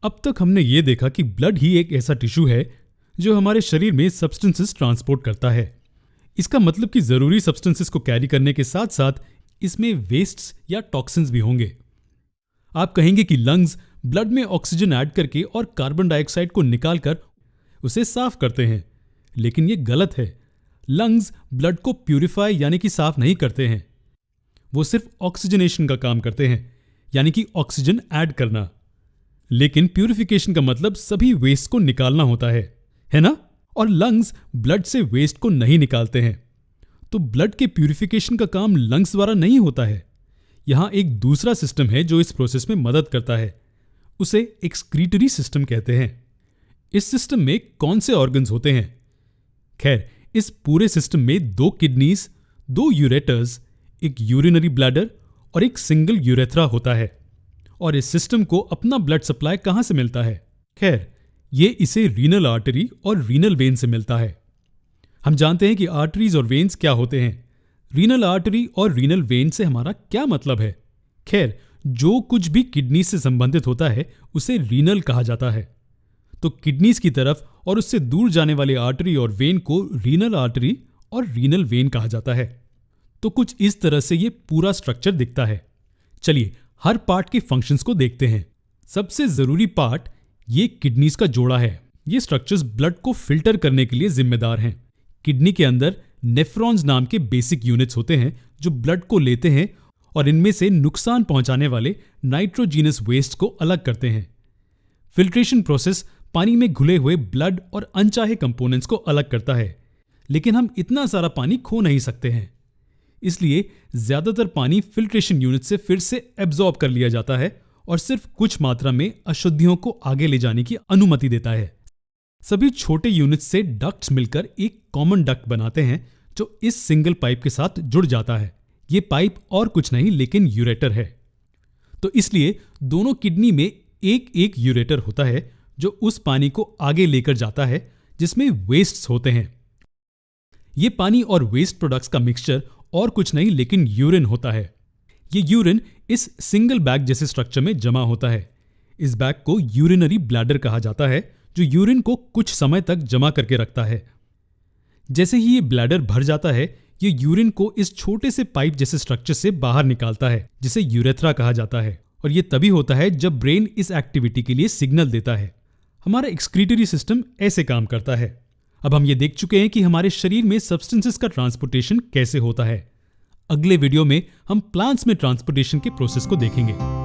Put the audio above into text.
अब तक हमने ये देखा कि ब्लड ही एक ऐसा टिश्यू है जो हमारे शरीर में सब्सटेंसेस ट्रांसपोर्ट करता है। इसका मतलब कि जरूरी सब्सटेंसेस को कैरी करने के साथ साथ इसमें वेस्ट्स या टॉक्सिन्स भी होंगे। आप कहेंगे कि लंग्स ब्लड में ऑक्सीजन ऐड करके और कार्बन डाइऑक्साइड को निकालकर उसे साफ करते हैं, लेकिन यह गलत है। लंग्स ब्लड को प्यूरिफाई यानी कि साफ नहीं करते हैं, वो सिर्फ ऑक्सीजनेशन का काम करते हैं, यानी कि ऑक्सीजन ऐड करना। लेकिन प्यूरिफिकेशन का मतलब सभी वेस्ट को निकालना होता है ना? और लंग्स ब्लड से वेस्ट को नहीं निकालते हैं, तो ब्लड के प्यूरिफिकेशन का काम लंग्स द्वारा नहीं होता है। यहां एक दूसरा सिस्टम है जो इस प्रोसेस में मदद करता है, उसे एक्सक्रीटरी सिस्टम कहते हैं। इस सिस्टम में कौन से ऑर्गन्स होते हैं? खैर, इस पूरे सिस्टम में 2 किडनीज, 2 यूरेटर्स, एक यूरिनरी ब्लैडर और एक सिंगल यूरेथ्रा होता है। और इस सिस्टम को अपना ब्लड सप्लाई कहां से मिलता है? खैर, ये इसे रीनल आर्टरी और रीनल वेन से मिलता है। हम जानते हैं कि आर्टरीज और वेन्स क्या होते हैं। रीनल आर्टरी और रीनल वेन से हमारा क्या मतलब है? खैर, जो कुछ भी किडनी से संबंधित होता है उसे रीनल कहा जाता है। तो किडनीज की तरफ और उससे दूर जाने वाले आर्टरी और वेन को रीनल आर्टरी और रीनल वेन कहा जाता है। तो कुछ इस तरह से ये पूरा स्ट्रक्चर दिखता है। चलिए हर पार्ट के फंक्शंस को देखते हैं। सबसे जरूरी पार्ट ये किडनीज का जोड़ा है। ये स्ट्रक्चर्स ब्लड को फिल्टर करने के लिए जिम्मेदार हैं। किडनी के अंदर नेफ्रॉन्स नाम के बेसिक यूनिट्स होते हैं जो ब्लड को लेते हैं और इनमें से नुकसान पहुंचाने वाले नाइट्रोजीनस वेस्ट को अलग करते हैं। फिल्ट्रेशन प्रोसेस पानी में घुले हुए ब्लड और अनचाहे कंपोनेंट्स को अलग करता है, लेकिन हम इतना सारा पानी खो नहीं सकते हैं। इसलिए ज्यादातर पानी फिल्ट्रेशन यूनिट से फिर से एब्जॉर्ब कर लिया जाता है और सिर्फ कुछ मात्रा में अशुद्धियों को आगे ले जाने की अनुमति देता है। सभी छोटे यूनिट्स से डक्ट्स मिलकर एक कॉमन डक्ट बनाते हैं जो इस सिंगल पाइप के साथ जुड़ जाता है। ये पाइप और कुछ नहीं लेकिन यूरेटर है। तो इसलिए दोनों किडनी में एक एक यूरेटर होता है जो उस पानी को आगे लेकर जाता है जिसमें वेस्ट्स होते हैं। ये पानी और वेस्ट प्रोडक्ट्स का मिक्सचर और कुछ नहीं लेकिन यूरिन होता है। ये यूरिन इस सिंगल बैग जैसे स्ट्रक्चर में जमा होता है। इस बैग को यूरिनरी ब्लैडर कहा जाता है जो यूरिन को कुछ समय तक जमा करके रखता है। जैसे ही ये ब्लैडर भर जाता है, ये यूरिन को इस छोटे से पाइप जैसे स्ट्रक्चर से बाहर निकालता है जिसे यूरेथ्रा कहा जाता है। और ये तभी होता है जब ब्रेन इस एक्टिविटी के लिए सिग्नल देता है। हमारा एक्सक्रीटरी सिस्टम ऐसे काम करता है। अब हम ये देख चुके हैं कि हमारे शरीर में सब्सटेंसेस का ट्रांसपोर्टेशन कैसे होता है। अगले वीडियो में हम प्लांट्स में ट्रांसपोर्टेशन के प्रोसेस को देखेंगे।